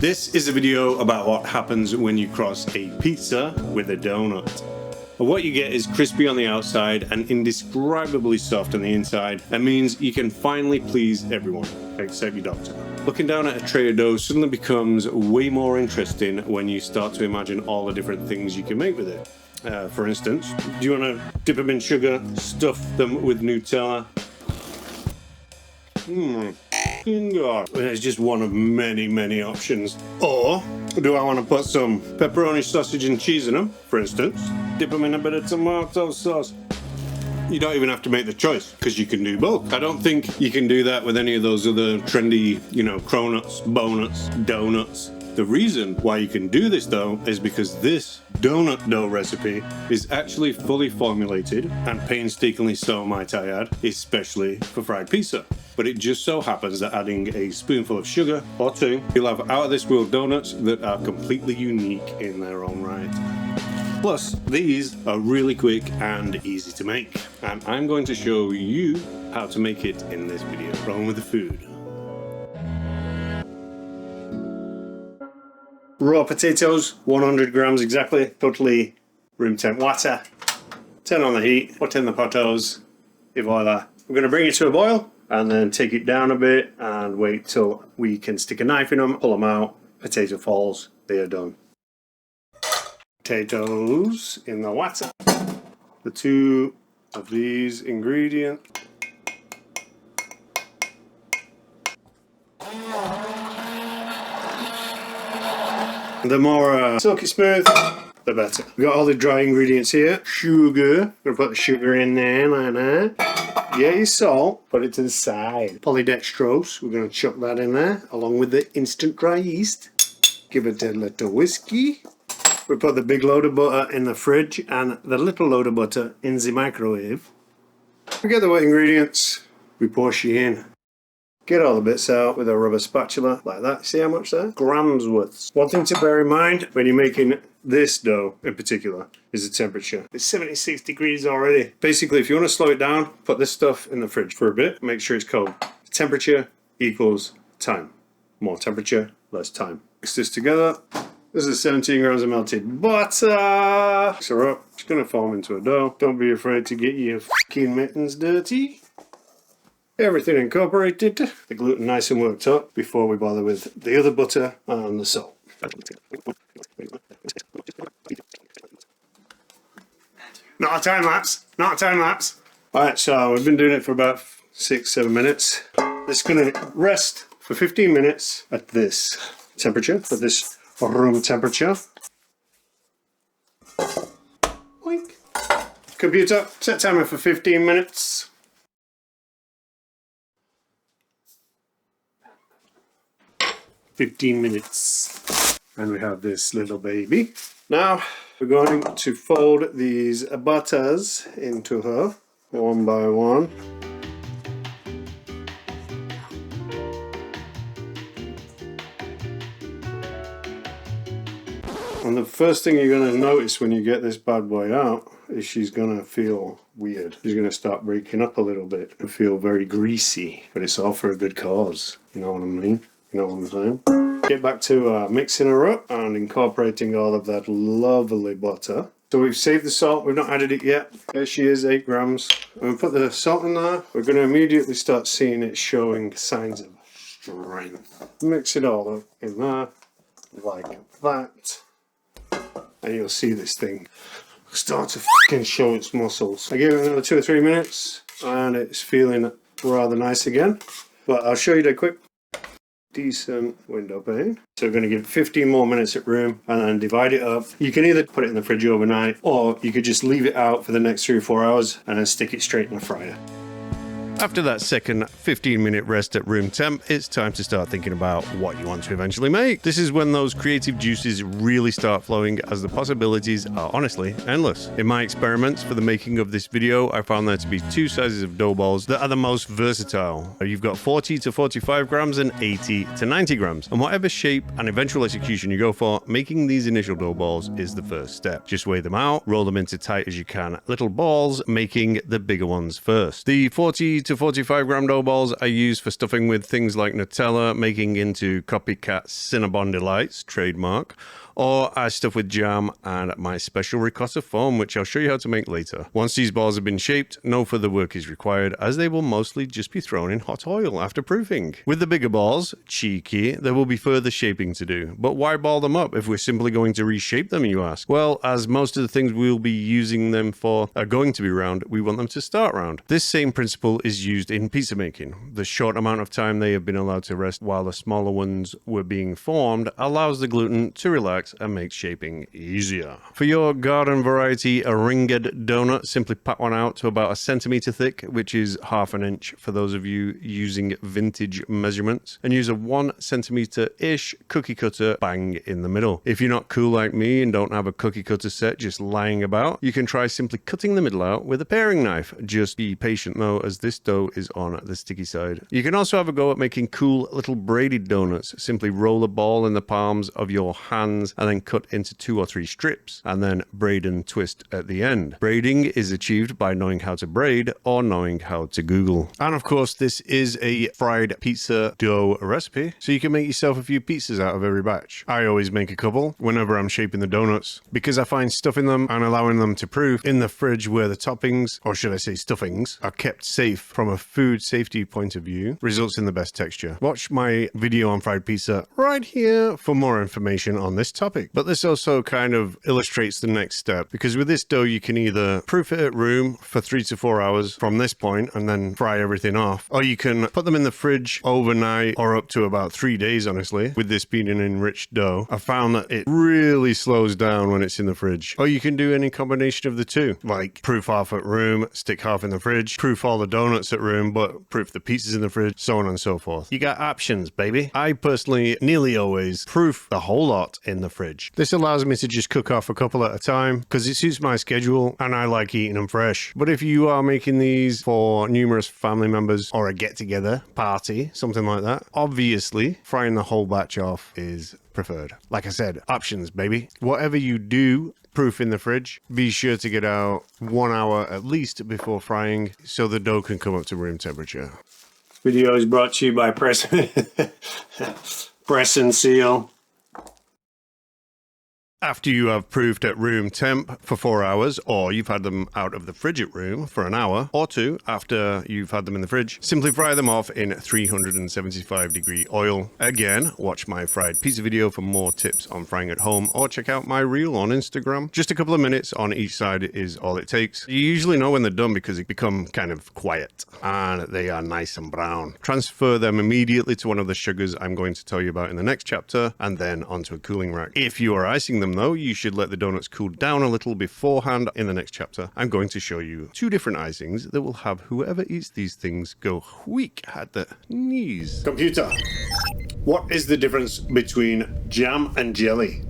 This is a video about what happens when you cross a pizza with a donut. And what you get is crispy on the outside and indescribably soft on the inside. That means you can finally please everyone, except your doctor. Looking down at a tray of dough suddenly becomes way more interesting when you start to imagine all the different things you can make with it. For instance, do you want to dip them in sugar, stuff them with Nutella? It's just one of many options. Or do I want to put some pepperoni, sausage and cheese in them, for instance? Dip them in a bit of tomato sauce. You don't even have to make the choice, because you can do both. I don't think you can do that with any of those other trendy, cronuts, bonuts, donuts. The reason why you can do this though is because this donut dough recipe is actually fully formulated and painstakingly so, might I add, especially for fried pizza. But it just so happens that adding a spoonful of sugar or two, you'll have out of this world donuts that are completely unique in their own right. Plus, these are really quick and easy to make. And I'm going to show you how to make it in this video. Rolling with the food. Raw potatoes, 100 grams exactly, totally room temp water. Turn on the heat, put in the potatoes, et voila. We're going to bring it to a boil and then take it down a bit and wait till we can stick a knife in them, pull them out, potato falls, they are done. Potatoes in the water. The two of these ingredients. The more silky smooth, the better. We've got all the dry ingredients here. Sugar, we're going to put the sugar in there like that. Get your salt, put it to the side. Polydextrose, we're going to chuck that in there, along with the instant dry yeast. Give it a little whiskey. We put the big load of butter in the fridge and the little load of butter in the microwave. We get the wet ingredients, we pour she in. Get all the bits out with a rubber spatula, like that. See how much there? Grams worth. One thing to bear in mind when you're making this dough in particular is the temperature. It's 76 degrees already. Basically, if you want to slow it down, put this stuff in the fridge for a bit. Make sure it's cold. Temperature equals time. More temperature, less time. Mix this together. This is 17 grams of melted butter. Mix her up. It's going to form into a dough. Don't be afraid to get your fucking mittens dirty. Everything incorporated, the gluten nice and worked up before we bother with the other butter and the salt. Not a time lapse, not a time lapse. Alright, so we've been doing it for about 6-7 minutes. It's going to rest for 15 minutes at this temperature, at this room temperature. Oink. Computer, set timer for 15 minutes. $15 and we have this little baby. Now we're going to fold these butters into her one by one. And the first thing you're going to notice when you get this bad boy out is she's going to feel weird. She's going to start breaking up a little bit and feel very greasy, but it's all for a good cause. You know what I mean? You know what I'm saying? Get back to mixing her up and incorporating all of that lovely butter. So we've saved the salt, we've not added it yet. Here she is, 8 grams. When we put the salt in there, we're going to immediately start seeing it showing signs of strength. Mix it all up in there, like that. And you'll see this thing start to fucking show its muscles. I give it another 2 or 3 minutes and it's feeling rather nice again. But I'll show you the quick decent window pane. So we're going to give it 15 more minutes at room and then divide it up. You can either put it in the fridge overnight or you could just leave it out for the next 3 or 4 hours and then stick it straight in the fryer. After that second 15-minute rest at room temp, it's time to start thinking about what you want to eventually make. This is when those creative juices really start flowing, as the possibilities are honestly endless. In my experiments for the making of this video, I found there to be 2 sizes of dough balls that are the most versatile. You've got 40 to 45 grams and 80 to 90 grams. And whatever shape and eventual execution you go for, making these initial dough balls is the first step. Just weigh them out, roll them into tight as you can little balls, making the bigger ones first. The 40 to to 45 gram dough balls I use for stuffing with things like Nutella, making into copycat Cinnabon Delights, trademark, or I stuff with jam and my special ricotta foam, which I'll show you how to make later. Once these balls have been shaped, no further work is required, as they will mostly just be thrown in hot oil after proofing. With the bigger balls, cheeky, there will be further shaping to do. But why ball them up if we're simply going to reshape them, you ask? Well, as most of the things we'll be using them for are going to be round, we want them to start round. This same principle is used in pizza making. The short amount of time they have been allowed to rest while the smaller ones were being formed allows the gluten to relax and makes shaping easier. For your garden variety a ringed donut, simply pat one out to about 1 centimeter thick, which is ½ an inch for those of you using vintage measurements, and use a 1 centimeter-ish cookie cutter bang in the middle. If you're not cool like me and don't have a cookie cutter set just lying about, you can try simply cutting the middle out with a paring knife. Just be patient though, as this dough is on the sticky side. You can also have a go at making cool little braided donuts. Simply roll a ball in the palms of your hands and then cut into 2 or 3 strips, and then braid and twist at the end. Braiding is achieved by knowing how to braid or knowing how to Google. And of course, this is a fried pizza dough recipe, so you can make yourself a few pizzas out of every batch. I always make a couple whenever I'm shaping the donuts, because I find stuffing them and allowing them to proof in the fridge where the toppings, or should I say stuffings, are kept safe from a food safety point of view results in the best texture. Watch my video on fried pizza right here for more information on this topic. But this also kind of illustrates the next step, because with this dough you can either proof it at room for 3 to 4 hours from this point and then fry everything off, or you can put them in the fridge overnight or up to about 3 days. Honestly, with this being an enriched dough, I found that it really slows down when it's in the fridge. Or you can do any combination of the two, like proof half at room, stick half in the fridge, proof all the donuts at room but proof the pizzas in the fridge, so on and so forth. You got options, baby. I personally nearly always proof the whole lot in the fridge. This allows me to just cook off a couple at a time because it suits my schedule and I like eating them fresh. But if you are making these for numerous family members or a get-together party, something like that, obviously frying the whole batch off is preferred. Like I said, options, baby. Whatever you do, proof in the fridge, be sure to get out 1 hour at least before frying so the dough can come up to room temperature. This video is brought to you by Press and Seal. After you have proofed at room temp for 4 hours, or you've had them out of the fridge at room for an hour or two after you've had them in the fridge, simply fry them off in 375-degree oil. Again, watch my fried pizza video for more tips on frying at home, or check out my reel on Instagram. Just a couple of minutes on each side is all it takes. You usually know when they're done because they become kind of quiet and they are nice and brown. Transfer them immediately to one of the sugars I'm going to tell you about in the next chapter, and then onto a cooling rack. If you are icing them though, you should let the donuts cool down a little beforehand. In the next chapter, I'm going to show you 2 different icings that will have whoever eats these things go weak at the knees. Computer, what is the difference between jam and jelly?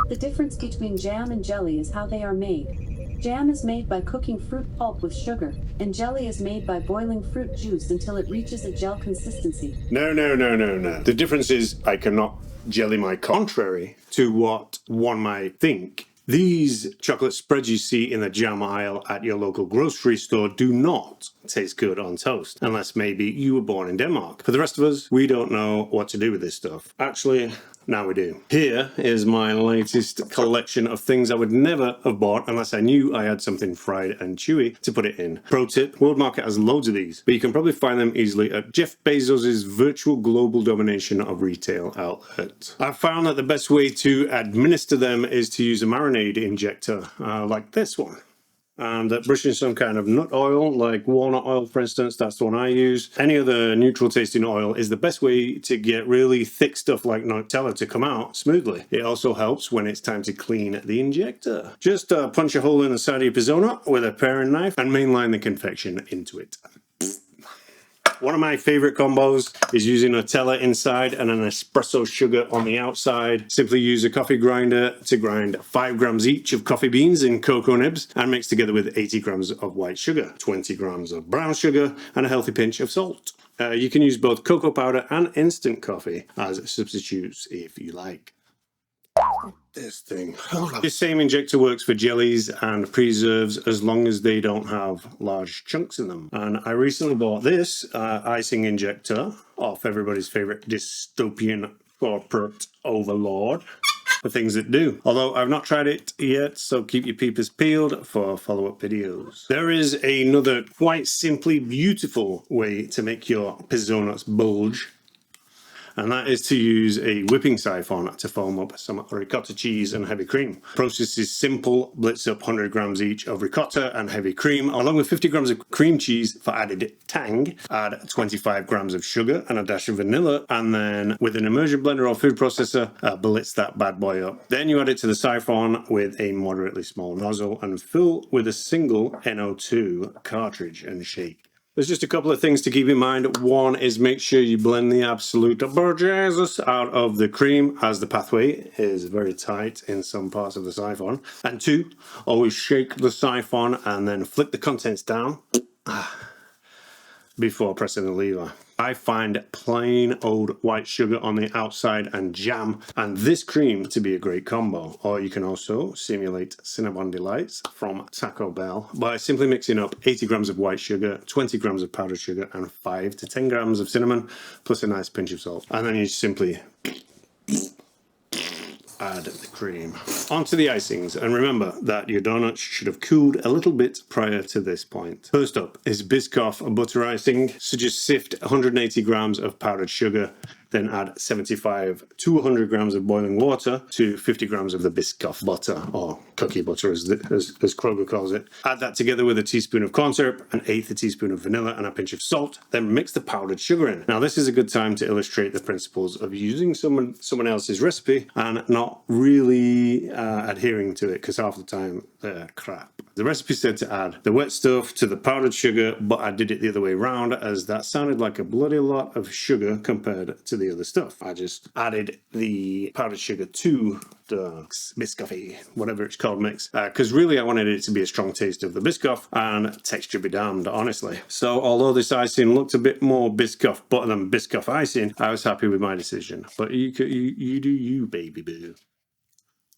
The difference between jam and jelly is how they are made. Jam is made by cooking fruit pulp with sugar, and jelly is made by boiling fruit juice until it reaches a gel consistency. No. The difference is I cannot jelly my contrary to what one might think. These chocolate spreads you see in the jam aisle at your local grocery store do not taste good on toast, unless maybe you were born in Denmark. For the rest of us, we don't know what to do with this stuff. Actually, now we do. Here is my latest collection of things I would never have bought unless I knew I had something fried and chewy to put it in. Pro tip, World Market has loads of these, but you can probably find them easily at Jeff Bezos' virtual global domination of retail outlet. I've found that the best way to administer them is to use a marinade injector, like this one. And brushing some kind of nut oil, like walnut oil for instance, that's the one I use. Any other neutral tasting oil is the best way to get really thick stuff like Nutella to come out smoothly. It also helps when it's time to clean the injector. Just punch a hole in the side of your pizzonut with a paring knife and mainline the confection into it. One of my favorite combos is using Nutella inside and an espresso sugar on the outside. Simply use a coffee grinder to grind 5 grams each of coffee beans and cocoa nibs and mix together with 80 grams of white sugar, 20 grams of brown sugar, and a healthy pinch of salt. You can use both cocoa powder and instant coffee as substitutes if you like. This thing. This same injector works for jellies and preserves as long as they don't have large chunks in them. And I recently bought this icing injector off everybody's favorite dystopian corporate overlord for things that do. Although I've not tried it yet, so keep your peepers peeled for follow-up videos. There is another quite simply beautiful way to make your PIZZONUTS bulge, and that is to use a whipping siphon to foam up some ricotta cheese and heavy cream. Process is simple. Blitz up 100 grams each of ricotta and heavy cream, along with 50 grams of cream cheese for added tang. Add 25 grams of sugar and a dash of vanilla, and then with an immersion blender or food processor, blitz that bad boy up. Then you add it to the siphon with a moderately small nozzle and fill with a single NO2 cartridge and shake. There's just a couple of things to keep in mind. One is make sure you blend the absolute bejesus out of the cream, as the pathway is very tight in some parts of the siphon. And two, always shake the siphon and then flick the contents down before pressing the lever. I find plain old white sugar on the outside and jam and this cream to be a great combo. Or you can also simulate Cinnabon Delights from Taco Bell by simply mixing up 80 grams of white sugar, 20 grams of powdered sugar, and 5 to 10 grams of cinnamon, plus a nice pinch of salt. And then you simply add the cream onto the icings, and remember that your donuts should have cooled a little bit prior to this point. First up is Biscoff butter icing. So just sift 180 grams of powdered sugar, then add 75 to 100 grams of boiling water to 50 grams of the Biscoff butter, or cookie butter as Kroger calls it. Add that together with a teaspoon of corn syrup, an eighth a teaspoon of vanilla, and a pinch of salt. Then mix the powdered sugar in. Now this is a good time to illustrate the principles of using someone else's recipe and not really adhering to it, because half the time they're crap. The recipe said to add the wet stuff to the powdered sugar, but I did it the other way around, as that sounded like a bloody lot of sugar compared to the other stuff. I just added the powdered sugar to the Biscoffy, whatever it's called, mix, because really I wanted it to be a strong taste of the Biscoff, and texture be damned, honestly. So although this icing looked a bit more Biscoff butter than Biscoff icing, I was happy with my decision. But you do you, baby boo.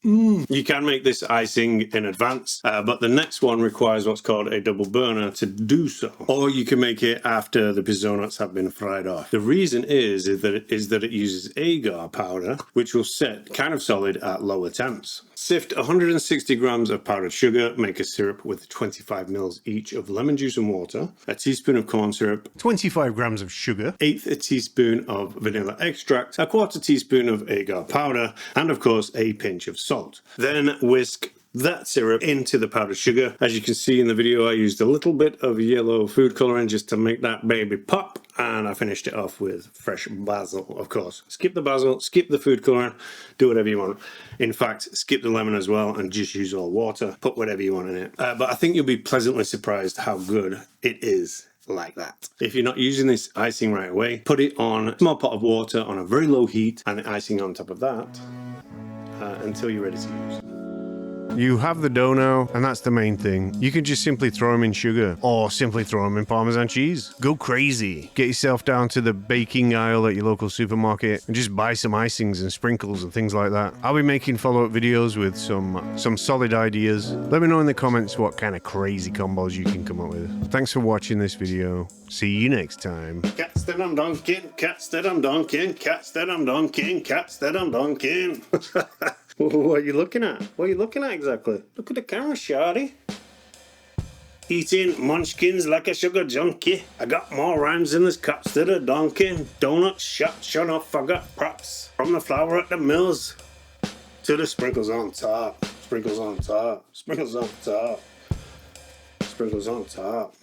You can make this icing in advance, but the next one requires what's called a double burner to do so. Or you can make it after the PIZZONUTS have been fried off. The reason is that it uses agar powder, which will set kind of solid at lower temps. Sift 160 grams of powdered sugar, make a syrup with 25 mils each of lemon juice and water, a teaspoon of corn syrup, 25 grams of sugar, eighth a teaspoon of vanilla extract, a quarter teaspoon of agar powder, and of course a pinch of salt. Then whisk that syrup into the powdered sugar. As you can see in the video, I used a little bit of yellow food coloring just to make that baby pop, and I finished it off with fresh basil, of course. Skip the basil, skip the food coloring, do whatever you want. In fact, skip the lemon as well and just use all water. Put whatever you want in it. But I think you'll be pleasantly surprised how good it is like that. If you're not using this icing right away, put it on a small pot of water on a very low heat and the icing on top of that until you're ready to use it. You have the dough now, and that's the main thing. You can just simply throw them in sugar, or simply throw them in Parmesan cheese. Go crazy. Get yourself down to the baking aisle at your local supermarket and just buy some icings and sprinkles and things like that. I'll be making follow-up videos with some solid ideas. Let me know in the comments what kind of crazy combos you can come up with. Thanks for watching this video. See you next time. Cats that I'm donking, cats that I'm donking, cats that I'm donking, cats that I'm donking. What are you looking at? What are you looking at exactly? Look at the camera, shawty. Eating munchkins like a sugar junkie. I got more rhymes in this cups than a donkey. Donuts shut off, I got props. From the flour at the mills to the sprinkles on top. Sprinkles on top. Sprinkles on top. Sprinkles on top.